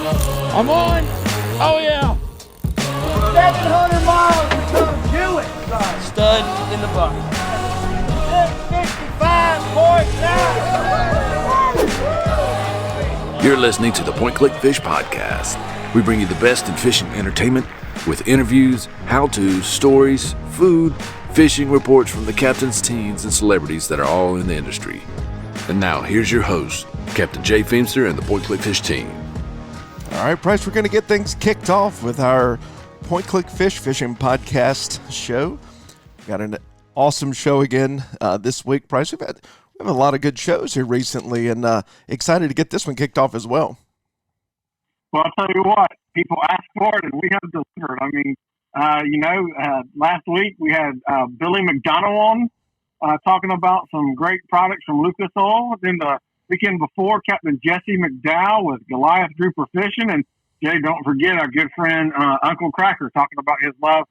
I'm on. Oh, yeah. 700 miles to come do it, son. Stud in the bucket. 655.9. You're listening to the Point Click Fish Podcast. We bring you the best in fishing entertainment with interviews, how-tos, stories, food, fishing reports from the captains, teams, and celebrities that are all in the industry. And now, here's your host, Captain Jay Feemster and the Point Click Fish team. All right, Bryce, we're going to get things kicked off with our Point Click Fish Fishing Podcast show. We've got an awesome show again this week, Bryce. We have a lot of good shows here recently, and excited to get this one kicked off as well. Well, I'll tell you what, people ask for it, and we have delivered. I mean, last week we had Billy McDonough on talking about some great products from Lucas Oil. Then the weekend before, Captain Jesse McDowell with Goliath Grouper Fishing. And, Jay, don't forget our good friend Uncle Cracker talking about his love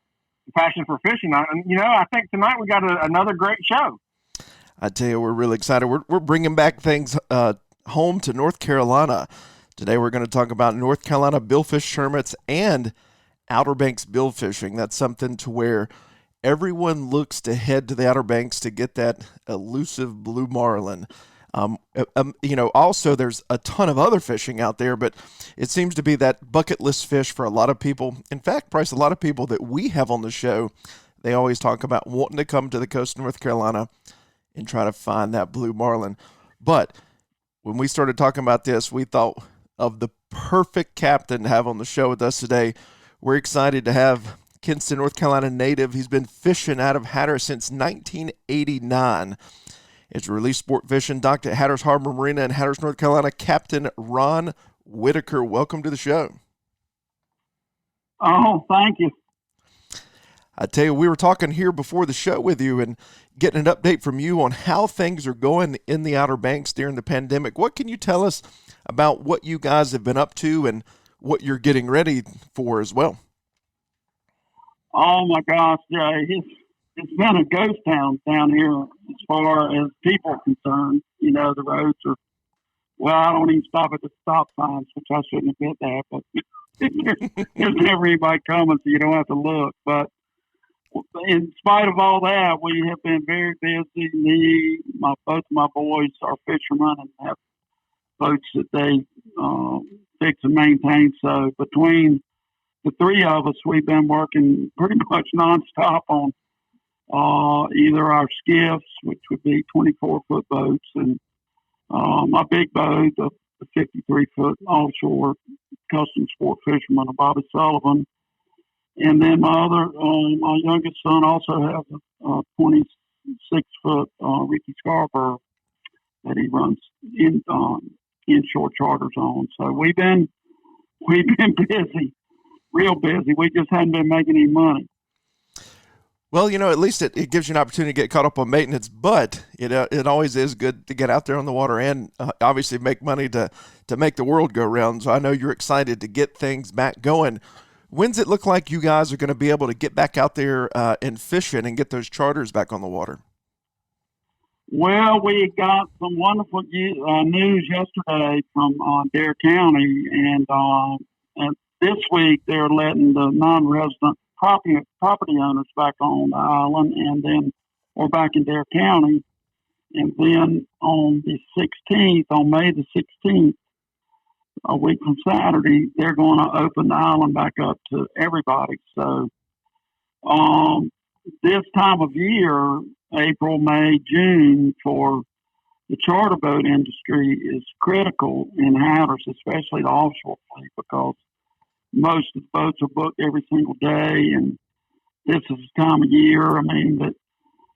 and passion for fishing. And, I think tonight we got another great show. I tell you, we're really excited. We're bringing back things home to North Carolina. Today we're going to talk about North Carolina billfish tournaments and Outer Banks bill fishing. That's something to where everyone looks to head to the Outer Banks to get that elusive blue marlin. Also there's a ton of other fishing out there, but it seems to be that bucket list fish for a lot of people. In fact, Bryce, a lot of people that we have on the show, they always talk about wanting to come to the coast of North Carolina and try to find that blue marlin. But when we started talking about this, we thought of the perfect captain to have on the show with us today. We're excited to have Kinston, North Carolina native. He's been fishing out of Hatteras since 1989. It's release sport fishing, docked at Hatteras Harbor Marina in Hatteras, North Carolina, Captain Rom Whitaker. Welcome to the show. Oh, thank you. I tell you, we were talking here before the show with you and getting an update from you on how things are going in the Outer Banks during the pandemic. What can you tell us about what you guys have been up to and what you're getting ready for as well? Oh, my gosh, Jay. It's been a ghost town down here as far as people are concerned. The roads are, well, I don't even stop at the stop signs, which I shouldn't admit that, but there's never anybody coming, so you don't have to look. But in spite of all that, we have been very busy. Both of my boys are fishermen and have boats that they fix and maintain. So between the three of us, we've been working pretty much nonstop on either our skiffs, which would be 24-foot boats, and my big boat, the 53-foot offshore custom sport fisherman, a Bobby Sullivan. And then my youngest son also has a 26-foot Ricky Scarborough that he runs inshore charters on. So we've been busy, real busy. We just hadn't been making any money. Well, at least it gives you an opportunity to get caught up on maintenance, but it always is good to get out there on the water and obviously make money to make the world go round. So I know you're excited to get things back going. When's it look like you guys are going to be able to get back out there and fishing and get those charters back on the water? Well, we got some wonderful news yesterday from Dare County, and this week they're letting the non-resident property owners back on the island, and then we're back in Dare County. And then on the 16th, on May the 16th, a week from Saturday, they're going to open the island back up to everybody. So this time of year, April, May, June, for the charter boat industry is critical in Hatteras, especially the offshore fleet, because most of the boats are booked every single day, and this is the time of year, that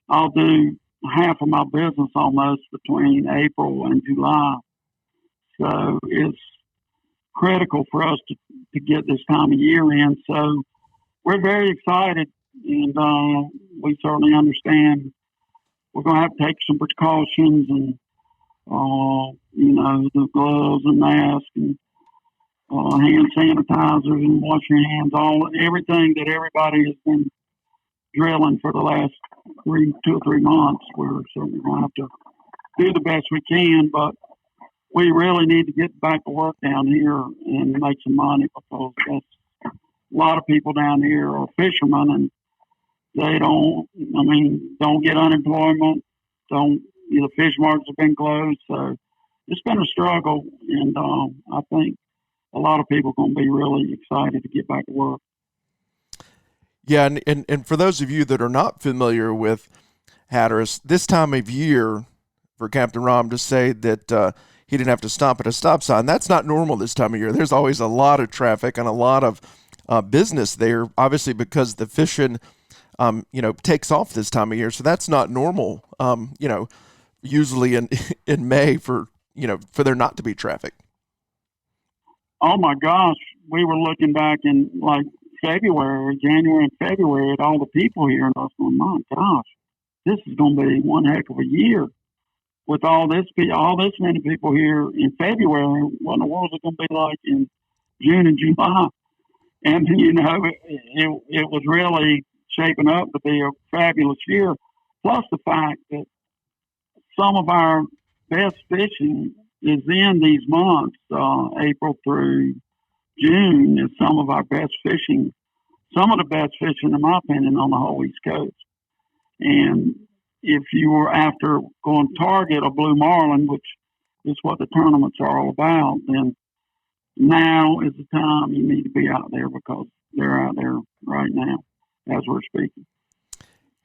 I'll do half of my business almost between April and July. So it's critical for us to get this time of year in. So we're very excited, and we certainly understand we're going to have to take some precautions and, the gloves and masks and hand sanitizers and wash your hands, everything that everybody has been drilling for the last 2 or 3 months. We're certainly going to have to do the best we can, but we really need to get back to work down here and make some money, because that's a lot of people down here are fishermen, and they don't get unemployment, the fish markets have been closed. So it's been a struggle, and I think a lot of people are going to be really excited to get back to work. Yeah, and for those of you that are not familiar with Hatteras, this time of year, for Captain Rom to say that he didn't have to stop at a stop sign, that's not normal this time of year. There's always a lot of traffic and a lot of business there, obviously because the fishing, takes off this time of year. So that's not normal, usually in May for there not to be traffic. Oh my gosh, we were looking back in like January and February at all the people here, and I was going, my gosh, this is going to be one heck of a year with all this many people here in February. What in the world is it going to be like in June and July? And it was really shaping up to be a fabulous year. Plus the fact that some of our best fishing is in these months, April through June is some of our best fishing, some of the best fishing, in my opinion, on the whole East Coast. And if you were after going to target a blue marlin, which is what the tournaments are all about, then now is the time you need to be out there, because they're out there right now as we're speaking.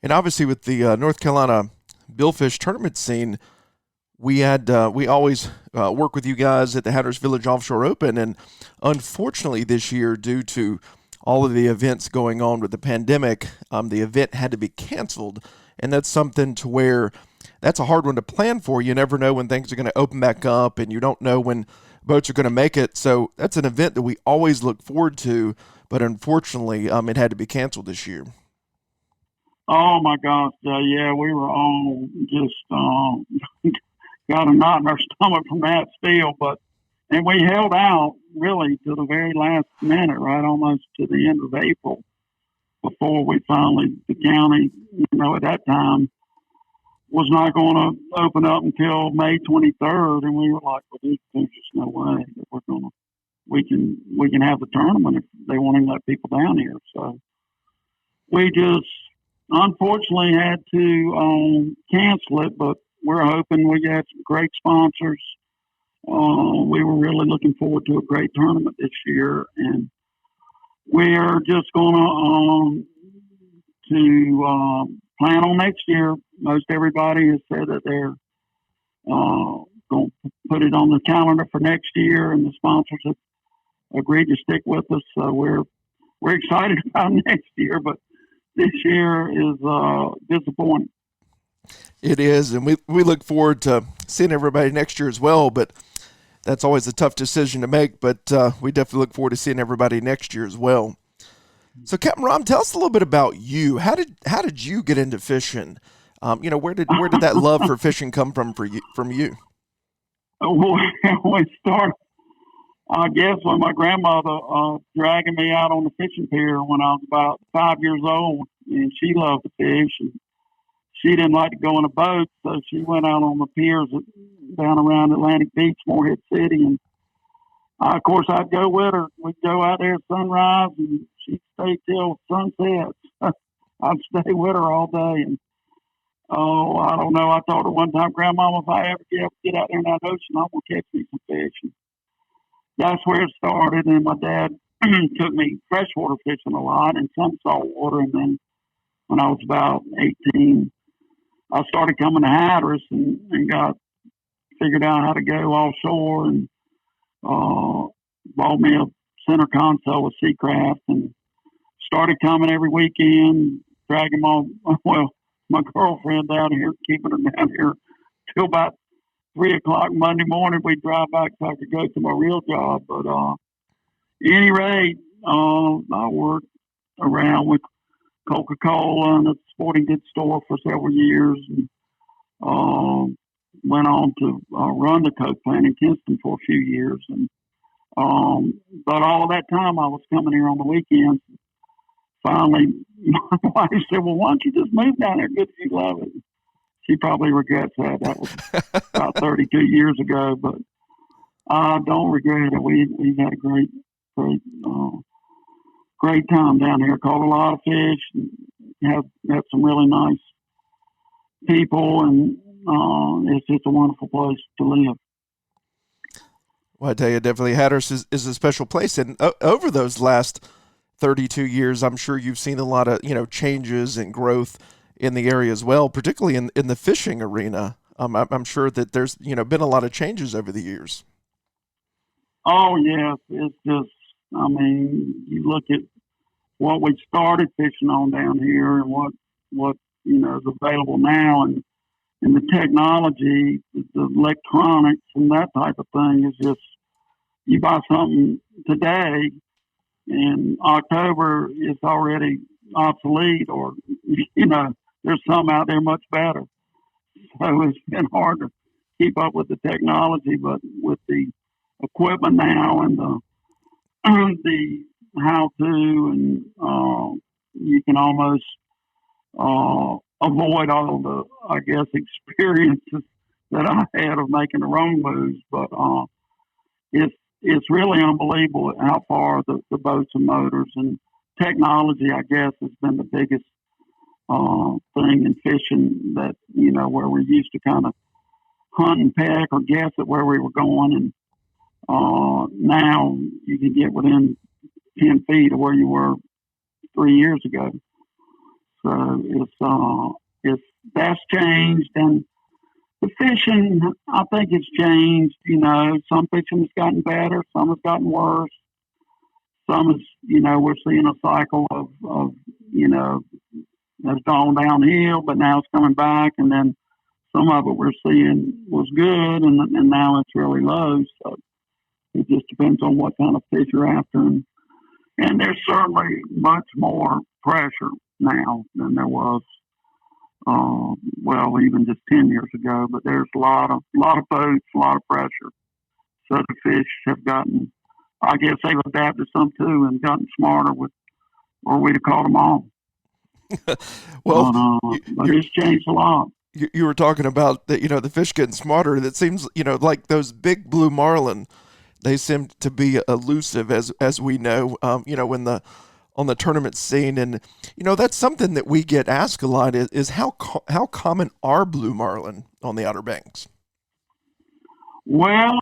And obviously with the North Carolina billfish tournament scene, we always work with you guys at the Hatteras Village Offshore Open, and unfortunately this year, due to all of the events going on with the pandemic, the event had to be canceled, and that's something to where that's a hard one to plan for. You never know when things are going to open back up, and you don't know when boats are going to make it. So that's an event that we always look forward to, but unfortunately, it had to be canceled this year. Oh my gosh, yeah, we were all just got a knot in our stomach from that still, and we held out really to the very last minute, right, almost to the end of April, before we finally, the county, at that time, was not going to open up until May 23rd, and we were like, well, there's just no way that we can have the tournament if they want to let people down here. So we just unfortunately had to cancel it, but we're hoping we got some great sponsors. We were really looking forward to a great tournament this year, and we are just going to plan on next year. Most everybody has said that they're going to put it on the calendar for next year, and the sponsors have agreed to stick with us. So we're excited about next year, but this year is disappointing. It is, and we look forward to seeing everybody next year as well, but that's always a tough decision to make, but we definitely look forward to seeing everybody next year as well. So, Captain Rom, tell us a little bit about you. How did you get into fishing? Where did that love for fishing come from you? We started, I guess, when my grandmother dragging me out on the fishing pier when I was about 5 years old, and she loved to fish, and she didn't like to go in a boat, so she went out on the piers down around Atlantic Beach, Morehead City, and of course I'd go with her. We'd go out there at sunrise, and she'd stay till sunset. I'd stay with her all day, and I don't know. I told her one time, Grandma, if I ever get out there in that ocean, I'm gonna catch me some fish. And that's where it started. And my dad took me freshwater fishing a lot and some saltwater. And then when I was about 18, I started coming to Hatteras and figured out how to go offshore, and bought me a center console with Seacraft and started coming every weekend, dragging my girlfriend down here, keeping her down here till about 3 o'clock Monday morning. We'd drive back so I could go to my real job. But at any rate, I worked around with Coca-Cola and a sporting goods store for several years, and went on to run the Coke plant in Kinston for a few years. And but all of that time I was coming here on the weekends. Finally, my wife said, well, why don't you just move down there? Good if you love it. She probably regrets that. That was about 32 years ago. But I don't regret it. We've had a great time down here. Caught a lot of fish. Have some really nice people, and it's just a wonderful place to live. Well, I tell you, definitely Hatteras is a special place. And over those last 32 years, I'm sure you've seen a lot of, changes and growth in the area as well, particularly in the fishing arena. I'm sure that there's, been a lot of changes over the years. Oh, yes. It's just, you look at what we started fishing on down here and what is available now, and the technology, the electronics and that type of thing is just, you buy something today in October, it's already obsolete, or, there's some out there much better. So it's been hard to keep up with the technology, but with the equipment now and the how to, and you can almost avoid all the, I guess, experiences that I had of making the wrong moves. But it's really unbelievable how far the boats and motors and technology, I guess, has been the biggest thing in fishing, that, where we used to kind of hunt and peck or guess at where we were going. And now you can get within 10 feet of where you were 3 years ago. So that's changed, and the fishing, I think, it's changed. Some fishing has gotten better, some has gotten worse. Some is, we're seeing a cycle of has gone downhill, but now it's coming back, and then some of it we're seeing was good, and now it's really low. So it just depends on what kind of fish you're after, and there's certainly much more pressure now than there was, even just 10 years ago. But there's a lot of boats, a lot of pressure. So the fish have gotten, I guess they've adapted some too and gotten smarter or we'd have caught them all. Well, but it's changed a lot. You were talking about the fish getting smarter. That seems, like those big blue marlin, they seem to be elusive, as we know, on the tournament scene. And, that's something that we get asked a lot is how common are blue marlin on the Outer Banks? Well,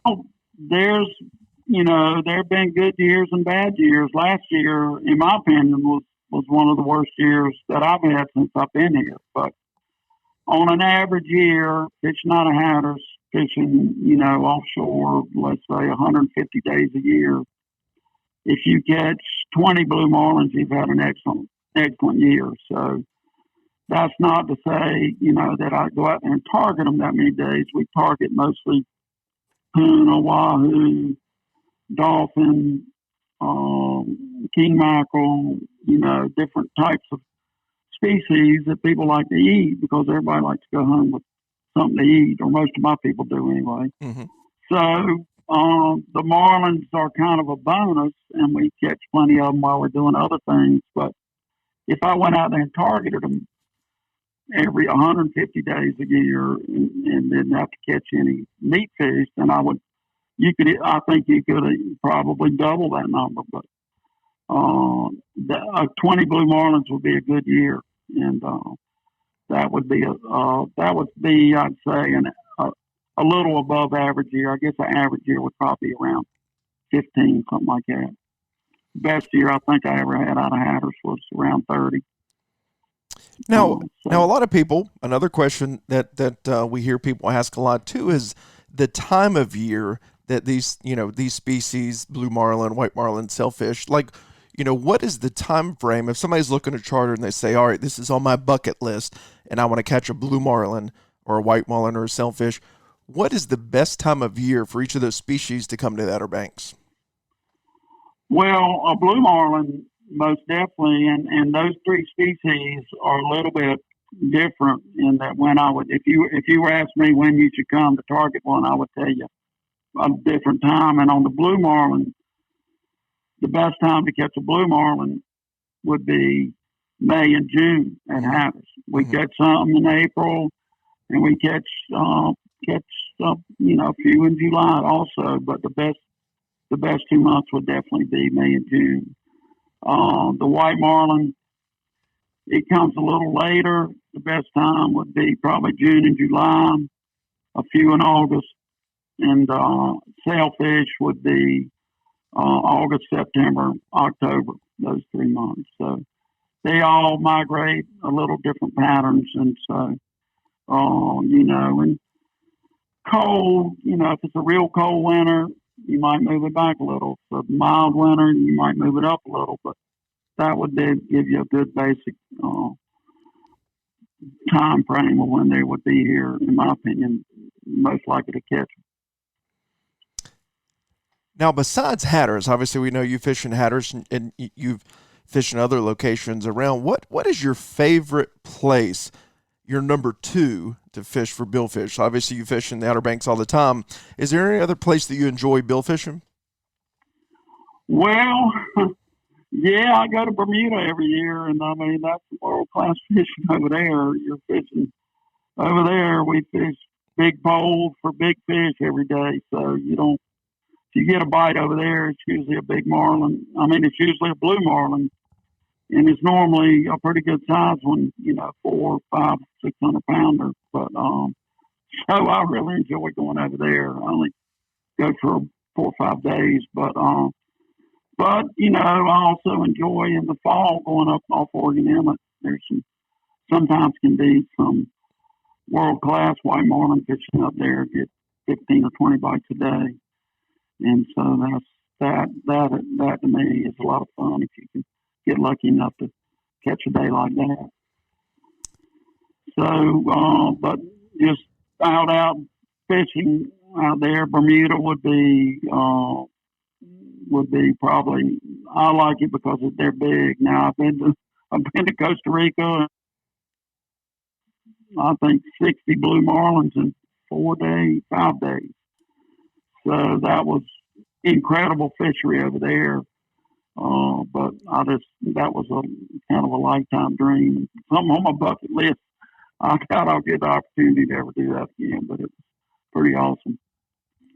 there have been good years and bad years. Last year, in my opinion, was one of the worst years that I've had since I've been here. But on an average year, fishing out of Hatteras, fishing, offshore, let's say 150 days a year, if you catch 20 blue marlins, you've had an excellent year. So that's not to say, that I go out there and target them that many days. We target mostly tuna, wahoo, dolphin, king mackerel, different types of species that people like to eat, because everybody likes to go home with something to eat, or most of my people do anyway. Mm-hmm. So the marlins are kind of a bonus, and we catch plenty of them while we're doing other things. But if I went out there and targeted them every 150 days a year and didn't have to catch any meat fish, then I think you could probably double that number. But 20 blue marlins would be a good year, and that would be I'd say a little above average year. I guess an average year would probably be around 15, something like that. Best year I think I ever had out of Hatteras was around 30. Now a lot of people, another question that we hear people ask a lot too is the time of year that these species, blue marlin, white marlin, sailfish, like, what is the time frame if somebody's looking to charter and they say, all right, this is on my bucket list and I want to catch a blue marlin or a white marlin or a sailfish? What is the best time of year for each of those species to come to the Outer Banks? Well, a blue marlin, most definitely, and those three species are a little bit different in that if you were asking me when you should come to target one, I would tell you a different time. And on the blue marlin, the best time to catch a blue marlin would be May and June at Hatteras. We catch some in April, and we catch a few in July also, but the best 2 months would definitely be May and June. The white marlin, it comes a little later. The best time would be probably June and July, a few in August, and sailfish would be August, September, October, those 3 months. So they all migrate a little different patterns, and so and cold, if it's a real cold winter, you might move it back a little. If it's a mild winter, you might move it up a little, but that would give you a good basic time frame of when they would be here, in my opinion, most likely to catch them. Now, besides Hatteras, obviously we know you fish in Hatteras and you've fished in other locations around. What is your favorite place, your number 2 to fish for billfish? Obviously you fish in the Outer Banks all the time. Is there any other place that you enjoy bill fishing? Well, yeah, I go to Bermuda every year, and I mean, that's world-class fishing over there. You're fishing over there. We fish big poles for big fish every day. So if you get a bite over there, it's usually a big marlin. I mean, it's usually a blue marlin, and it's normally a pretty good size one, 400, 500, 600 pounder. But so I really enjoy going over there. I only go for 4 or 5 days, but I also enjoy in the fall going up off Oregon Inlet. There's sometimes can be some world-class white marlin fishing up there, get 15 or 20 bites a day. And so that to me is a lot of fun if you can get lucky enough to catch a day like that. So, but just out fishing out there, Bermuda would be probably, I like it because they're big. Now I've been to Costa Rica, I think 60 blue marlins in 5 days. So that was incredible fishery over there. But that was a kind of a lifetime dream. Something on my bucket list. I doubt I'll get the opportunity to ever do that again, but it was pretty awesome.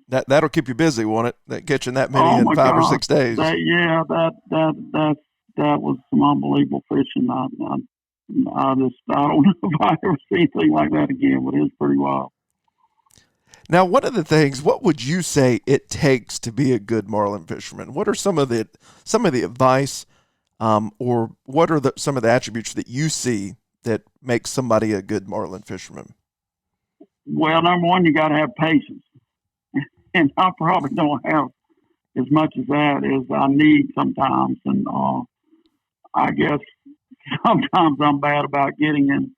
That'll keep you busy, won't it? That catching that many in 5 or 6 days. That was some unbelievable fishing. I don't know if I ever see anything like that again, but it was pretty wild. Now, what would you say it takes to be a good marlin fisherman? What are some of the advice, or what are some of the attributes that you see that makes somebody a good marlin fisherman? Well, number one, you got to have patience. And I probably don't have as much as that as I need sometimes. And I guess sometimes I'm bad about getting in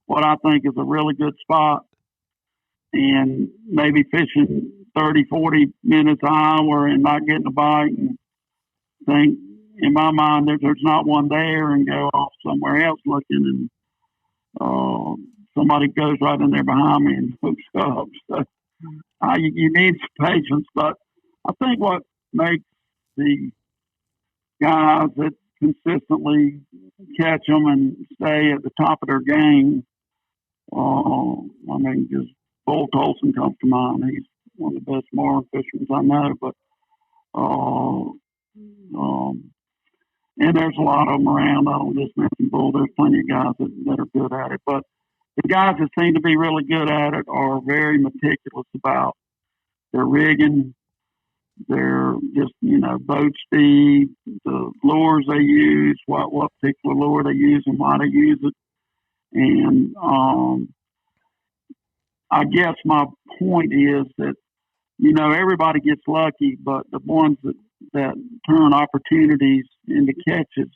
what I think is a really good spot and maybe fishing 30, 40 minutes an hour and not getting a bite, and think in my mind there's not one there, and go off somewhere else looking, and somebody goes right in there behind me and hooks up. So you need some patience, but I think what makes the guys that consistently catch them and stay at the top of their game, just Bull Tolson comes to mind. He's one of the best marlin fishermen I know, but and there's a lot of them around. I don't just mention Bull. There's plenty of guys that are good at it, but the guys that seem to be really good at it are very meticulous about their rigging, their just, boat speed, the lures they use, what particular lure they use and why they use it. And I guess my point is that, everybody gets lucky, but the ones that turn opportunities into catches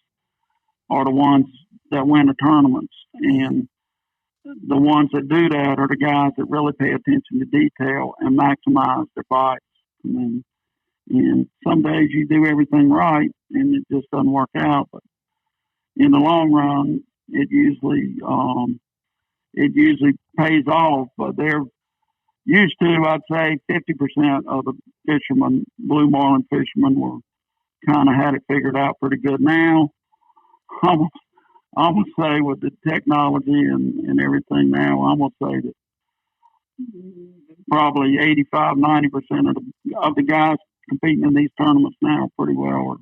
are the ones that win the tournaments. And the ones that do that are the guys that really pay attention to detail and maximize their bites. And some days you do everything right and it just doesn't work out. But in the long run, it usually pays off. But they're used to, I'd say, 50% of the fishermen, blue marlin fishermen, were kind of had it figured out pretty good. Now, I'm gonna say with the technology and everything now, I'm gonna say that probably 85, 90% of the guys competing in these tournaments now pretty well are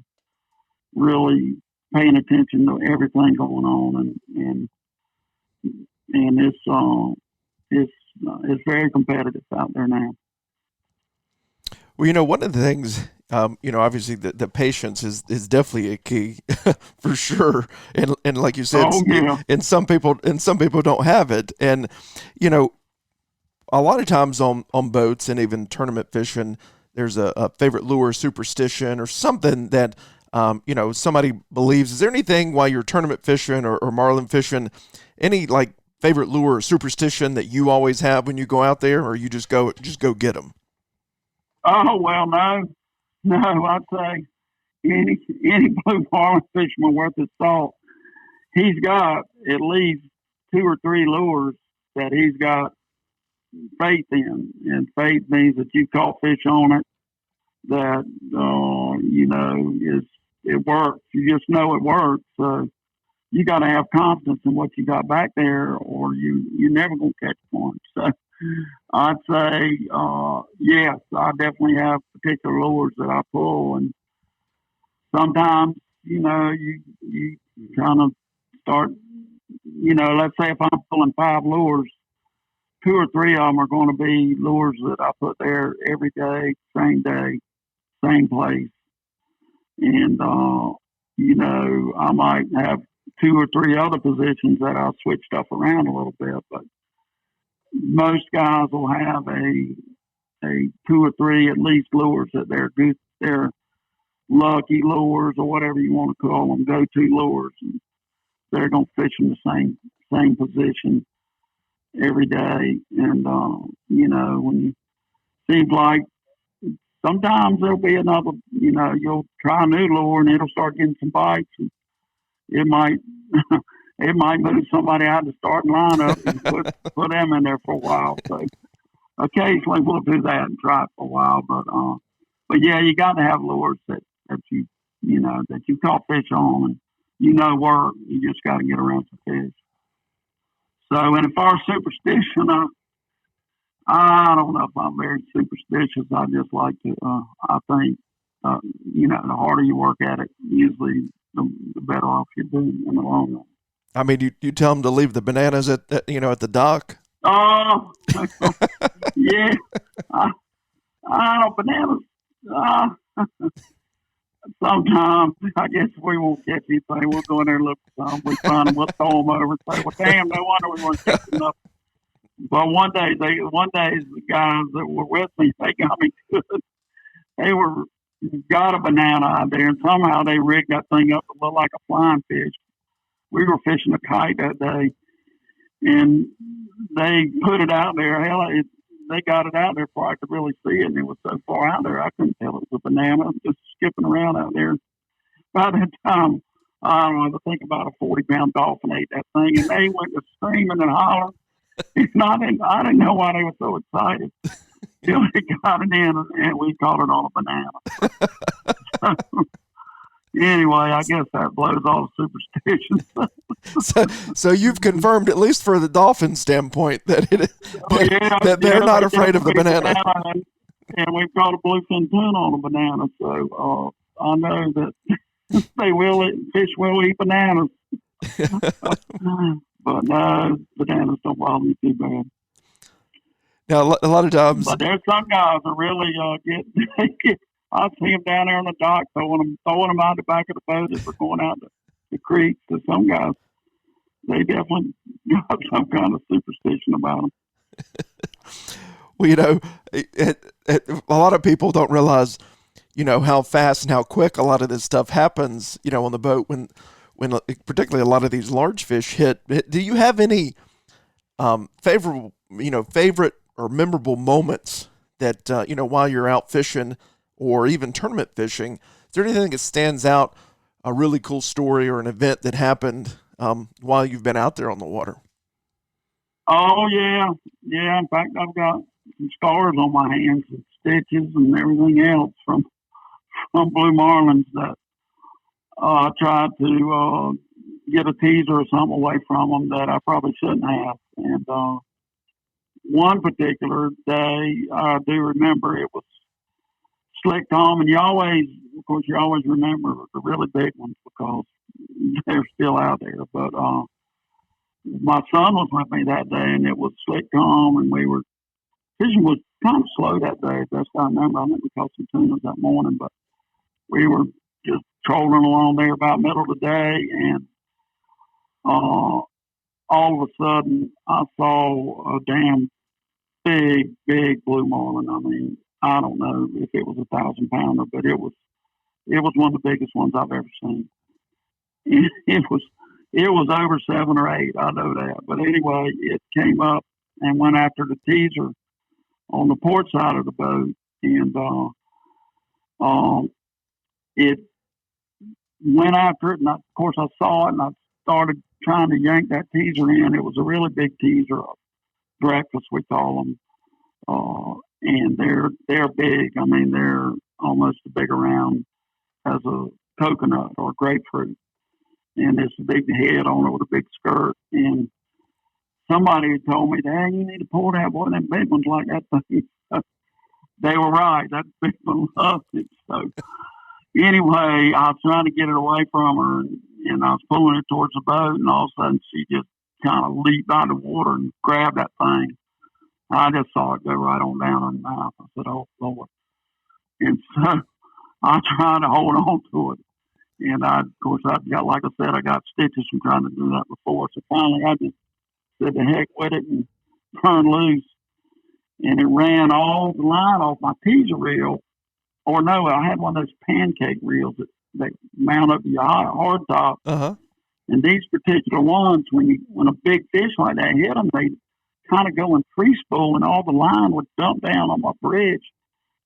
really paying attention to everything going on, and it's very competitive out there now. Well, one of the things, obviously the patience is definitely a key for sure. And like you said, Oh, yeah. and some people don't have it. And, a lot of times on boats and even tournament fishing, there's a favorite lure superstition or something that, somebody believes. Is there anything while you're tournament fishing or marlin fishing, any like favorite lure or superstition that you always have when you go out there, or you just go get them? Oh, well, no, I'd say any blue marlin fisherman worth his salt, he's got at least 2 or 3 lures that he's got faith in, and faith means that you caught fish on it that it works. You just know it works. So you got to have confidence in what you got back there, or you're never gonna catch one. So I'd say yes, I definitely have particular lures that I pull, and sometimes you kind of start. Let's say if I'm pulling 5 lures, 2 or 3 of them are going to be lures that I put there every day, same place. And, I might have 2 or 3 other positions that I'll switch stuff around a little bit, but most guys will have a 2 or 3 at least lures that they're lucky lures or whatever you want to call them, go-to lures. And they're going to fish in the same position every day. And, when you seems like sometimes there'll be another, you'll try a new lure and it'll start getting some bites, and it might, it might move somebody out of the starting lineup and put them in there for a while. So occasionally we'll do that and try it for a while, but yeah, you got to have lures that you caught fish on and work. You just got to get around some fish. So, and as far as superstition, I don't know if I'm very superstitious. I just like to, I think, the harder you work at it, usually the better off you do in the long run. I mean, you tell them to leave the bananas at the dock? Oh, yeah. I don't know, bananas. Sometimes, I guess if we won't catch anything, we'll go in there and look for some. We find them, we'll throw them over and say, well, damn, no wonder we weren't catching enough. But one day, the guys that were with me, they got me good. They got a banana out there, and somehow they rigged that thing up to look like a flying fish. We were fishing a kite that day, and they put it out there. Hell, they got it out there before I could really see it, and it was so far out there I couldn't tell it was a banana. It was just skipping around out there. By that time, I don't know, I think about a 40-pound dolphin ate that thing, and they went to screaming and hollering. And I didn't know why they were so excited till they got it in, and we caught it on a banana. Anyway, I guess that blows all the superstitions. So you've confirmed, at least for the dolphin standpoint, that they're not afraid of the banana. And we've got a bluefin tuna on a banana, so I know that fish will eat bananas. But no, bananas don't bother me too bad. Now, a lot of times, but there's some guys that really get. I see them down there on the dock throwing them out the back of the boat as we're going out the creek. So some guys, they definitely got some kind of superstition about them. Well, a lot of people don't realize, how fast and how quick a lot of this stuff happens, on the boat when particularly a lot of these large fish hit. Do you have any favorite or memorable moments that, while you're out fishing or even tournament fishing, is there anything that stands out, a really cool story or an event that happened while you've been out there on the water? Oh, yeah. Yeah, in fact, I've got some scars on my hands and stitches and everything else from blue marlins that I tried to get a teaser or something away from them that I probably shouldn't have. And one particular day, I do remember it was slick calm, and you always remember the really big ones because they're still out there. But my son was with me that day, and it was slick calm, and fishing was kind of slow that day, best I remember. I think we caught some tunas that morning, but we were just trolling along there about middle of the day, and all of a sudden I saw a damn big blue marlin. I mean, I don't know if it was a 1,000-pounder, but it was one of the biggest ones I've ever seen. It was over 7 or 8, I know that. But anyway, it came up and went after the teaser on the port side of the boat, and it went after it. And of course, I saw it, and I started trying to yank that teaser in. It was a really big teaser, breakfast we call them, and they're big. I mean, they're almost as big around as a coconut or grapefruit, and it's a big head on it with a big skirt. And somebody had told me, "Dad, you need to pull that one. Them big ones like that thing." They were right. That big one loved it. So anyway, I was trying to get it away from her, and I was pulling it towards the boat, and all of a sudden she just kind of leaped out of the water and grabbed that thing. I just saw it go right on down her mouth. I said, "Oh, Lord." And so I tried to hold on to it. And I got stitches from trying to do that before. So finally I just said the heck with it and turned loose. And it ran all the line off my teaser reel. Or no, I had one of those pancake reels that mount up your hard top. Uh-huh. And these particular ones, when a big fish like that hit them, they kind of go in free spool, and all the line would dump down on my bridge.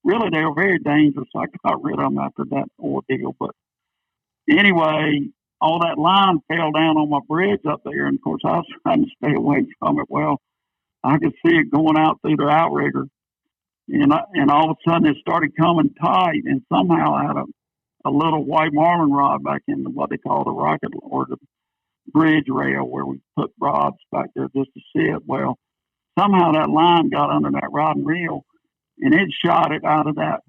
Really, they were very dangerous. I got rid of them after that ordeal. But anyway, all that line fell down on my bridge up there, and of course, I was trying to stay away from it. Well, I could see it going out through the outrigger, and all of a sudden it started coming tight, and somehow I had a little white marlin rod back in what they call the rocket or the bridge rail where we put rods back there just to see it. Well, somehow that line got under that rod and reel, and it shot it out of that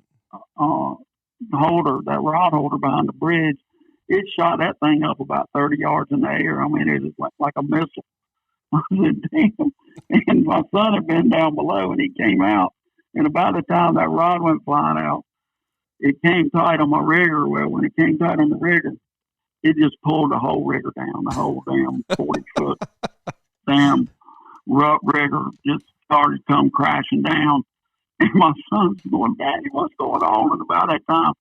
holder, that rod holder behind the bridge. It shot that thing up about 30 yards in the air. I mean, it just went like a missile. I said, "Damn." And my son had been down below, and he came out, and about the time that rod went flying out, it came tight on my rigger. Well, when it came tight on the rigger, it just pulled the whole rigger down, the whole damn 40-foot damn rough rigger just started to come crashing down. And my son's going, "Daddy, what's going on?" And about that time,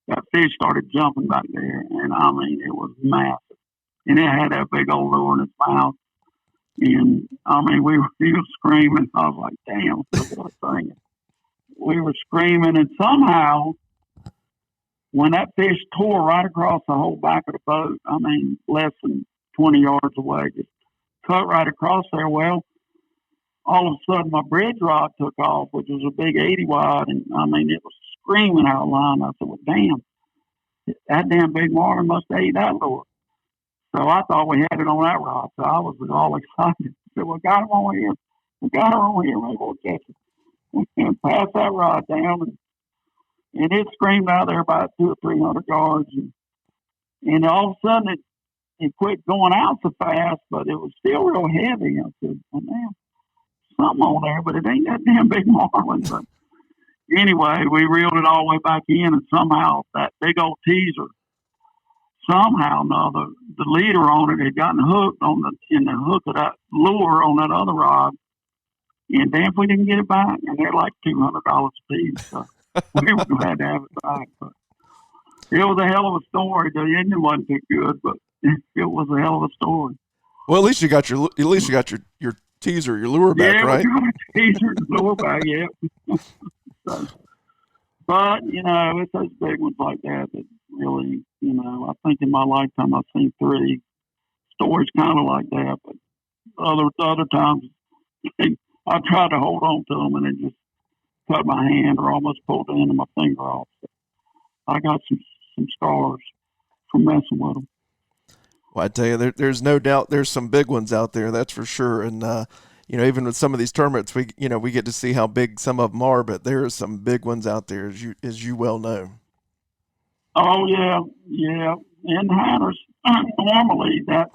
that fish started jumping back there. And I mean, it was massive. And it had that big old lure in its mouth. And I mean, he was screaming. I was like, "Damn, look at that thing." We were screaming, and somehow, when that fish tore right across the whole back of the boat, I mean, less than 20 yards away, just cut right across there. Well, all of a sudden, my bridge rod took off, which was a big 80 wide, and I mean, it was screaming out of line. I said, "Well, damn, that damn big marlin must have ate that lure." So I thought we had it on that rod. So I was all excited. I said, "We got him on here. We got her on here. Maybe we'll catch it." And pass that rod down, and it screamed out there about 200 or 300 yards. And all of a sudden, it quit going out so fast, but it was still real heavy. I said, "Well, man, something on there, but it ain't that damn big marlin." But anyway, we reeled it all the way back in, and somehow that big old teaser, somehow or another, the leader on it had gotten hooked in the hook of that lure on that other rod. And damn if we didn't get it back. And they're like $200 a piece. So we were glad to have it back. But it was a hell of a story. The ending wasn't too good, but it was a hell of a story. Well, at least you got your teaser, your lure back, right? Yeah, we got a teaser and lure back, yeah. So, but, it's those big ones like that really, I think in my lifetime I've seen 3 stories kind of like that. But other times, I tried to hold on to them and it just cut my hand or almost pulled the end of my finger off. So I got some scars from messing with them. Well, I tell you, there's no doubt there's some big ones out there, that's for sure. And even with some of these tournaments, we get to see how big some of them are, but there are some big ones out there, as you well know. Oh yeah, yeah. In Hatteras, normally that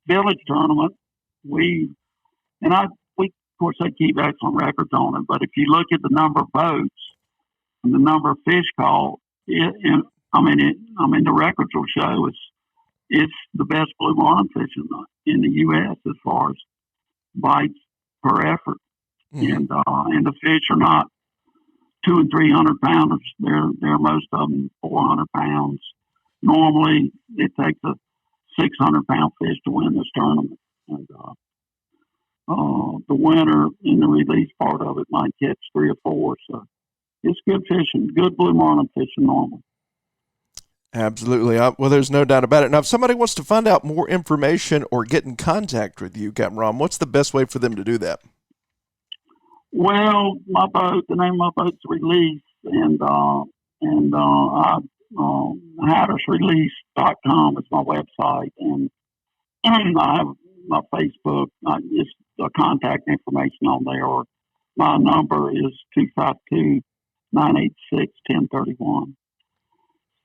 village tournament, we of course they keep excellent records on it. But if you look at the number of boats and the number of fish caught, the records will show it's the best blue marlin fishing in the U.S. as far as bites per effort, and the fish are not 200 and 300 pounders. They're most of them 400 pounds. Normally, it takes a 600-pound fish to win this tournament, and the winner in the release part of it might catch 3 or 4. So it's good fishing, good blue marlin fishing normally. Absolutely. Well, there's no doubt about it. Now, if somebody wants to find out more information or get in contact with you, Capt Rom, what's the best way for them to do that? Well, the name of my boat's Release, and HattersRelease.com is my website, and I have my Facebook, just contact information on there, or my number is 252-986-1031.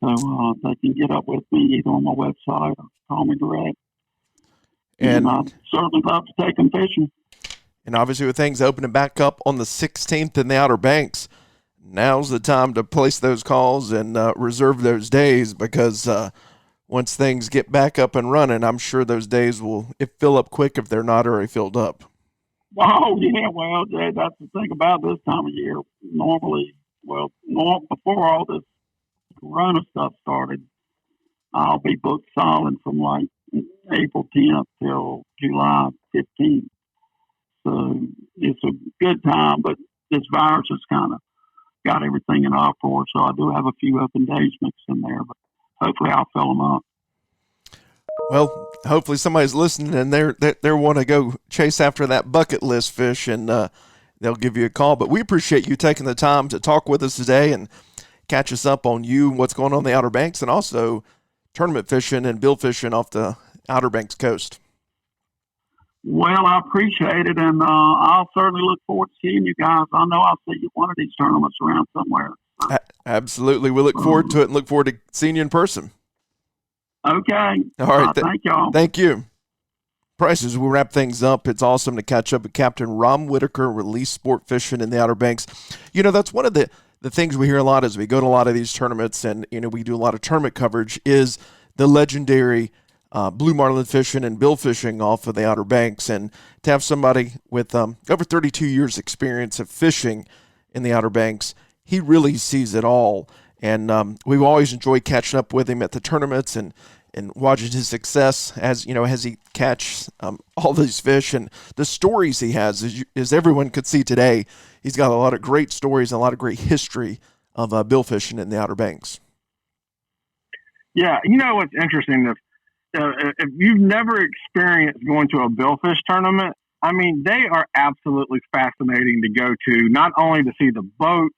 So they can get up with me either on my website or call me direct. And I'd certainly love to take them fishing. And obviously with things opening back up on the 16th in the Outer Banks, now's the time to place those calls and reserve those days, because once things get back up and running, I'm sure those days will fill up quick if they're not already filled up. Oh, yeah, well, that's the thing about this time of year. Normally, before all this Corona stuff started, I'll be booked solid from like April 10th till July 15th. So it's a good time, but this virus has kind of got everything in uproar. So I do have a few open days mixed in there, but hopefully I'll fill them up. Well, hopefully somebody's listening and they want to go chase after that bucket list fish, and they'll give you a call. But we appreciate you taking the time to talk with us today and catch us up on what's going on in the Outer Banks, and also tournament fishing and bill fishing off the Outer Banks coast. Well, I appreciate it, and I'll certainly look forward to seeing you guys. I know I'll see you at one of these tournaments around somewhere. Absolutely. We look forward to it and look forward to seeing you in person. Okay. All right. Thank y'all. Thank you. Price, as we wrap things up, it's awesome to catch up with Captain Rom Whitaker, Release Sport Fishing in the Outer Banks. That's one of the things we hear a lot as we go to a lot of these tournaments, and we do a lot of tournament coverage, is the legendary blue marlin fishing and bill fishing off of the Outer Banks. And to have somebody with over 32 years experience of fishing in the Outer Banks, he really sees it all. And we've always enjoyed catching up with him at the tournaments and watching his success as he catch all these fish, and the stories he has, as everyone could see today. He's got a lot of great stories and a lot of great history of bill fishing in the Outer Banks. Yeah, what's interesting, if you've never experienced going to a billfish tournament, they are absolutely fascinating to go to, not only to see the boats,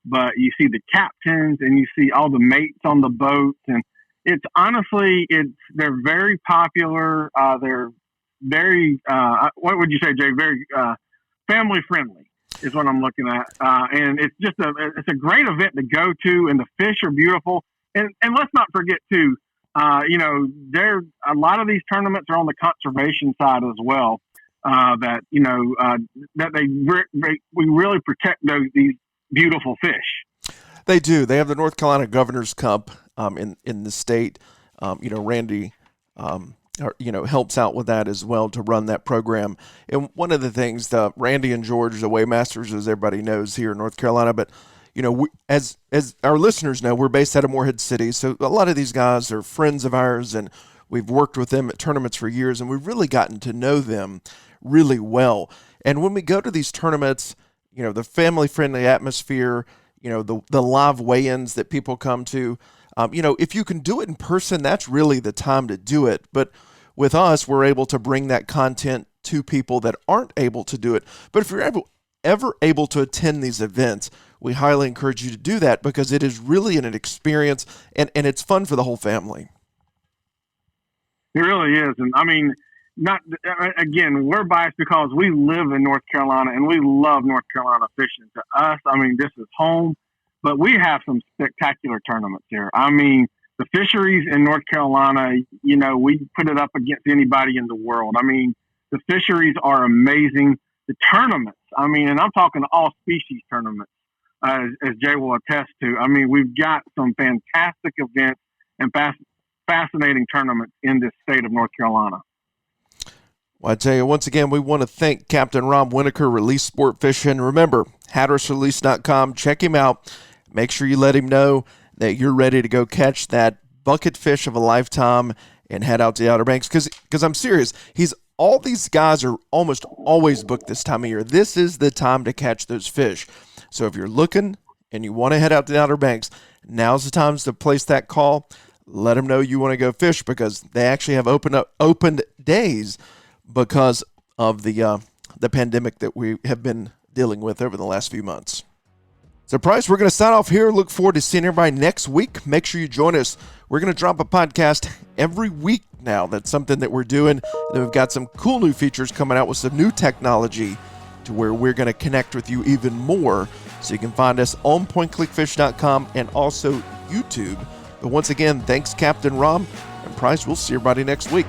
but you see the captains and you see all the mates on the boats. And it's honestly, they're very popular. They're very, what would you say, Jay? Very family friendly is what I'm looking at. And it's just it's a great event to go to, and the fish are beautiful. And let's not forget too, there a lot of these tournaments are on the conservation side as well. That we really protect these beautiful fish. They do. They have the North Carolina Governor's Cup in the state. Randy helps out with that as well to run that program. And one of the things, Randy and George, the Waymasters, as everybody knows here in North Carolina, but as our listeners know, we're based out of Morehead City, so a lot of these guys are friends of ours, and we've worked with them at tournaments for years, and we've really gotten to know them really well. And when we go to these tournaments, the family-friendly atmosphere, the live weigh-ins that people come to, if you can do it in person, that's really the time to do it. But with us, we're able to bring that content to people that aren't able to do it. But if you're ever able to attend these events, we highly encourage you to do that, because it is really an experience, and it's fun for the whole family. It really is. And not again, we're biased because we live in North Carolina and we love North Carolina fishing. To us, I mean, this is home, but we have some spectacular tournaments here. I mean, the fisheries in North Carolina, you know, we put it up against anybody in the world. I mean, the fisheries are amazing. The tournaments, I mean, and I'm talking all species tournaments, as Jay will attest to. I mean, we've got some fantastic events and fascinating tournaments in this state of North Carolina. Well, I tell you, once again, we want to thank Captain Rom Whitaker, Release Sport Fishing. Remember, HatterasRelease.com. Check him out. Make sure you let him know that you're ready to go catch that bucket fish of a lifetime and head out to the Outer Banks. Because I'm serious, all these guys are almost always booked this time of year. This is the time to catch those fish. So if you're looking and you want to head out to the Outer Banks, now's the time to place that call. Let them know you want to go fish, because they actually have opened days because of the pandemic that we have been dealing with over the last few months. So, Price, we're going to sign off here. Look forward to seeing everybody next week. Make sure you join us. We're going to drop a podcast every week now. That's something that we're doing. And we've got some cool new features coming out with some new technology to where we're going to connect with you even more. So you can find us on pointclickfish.com and also YouTube. But once again, thanks, Captain Rom and Price. We'll see everybody next week.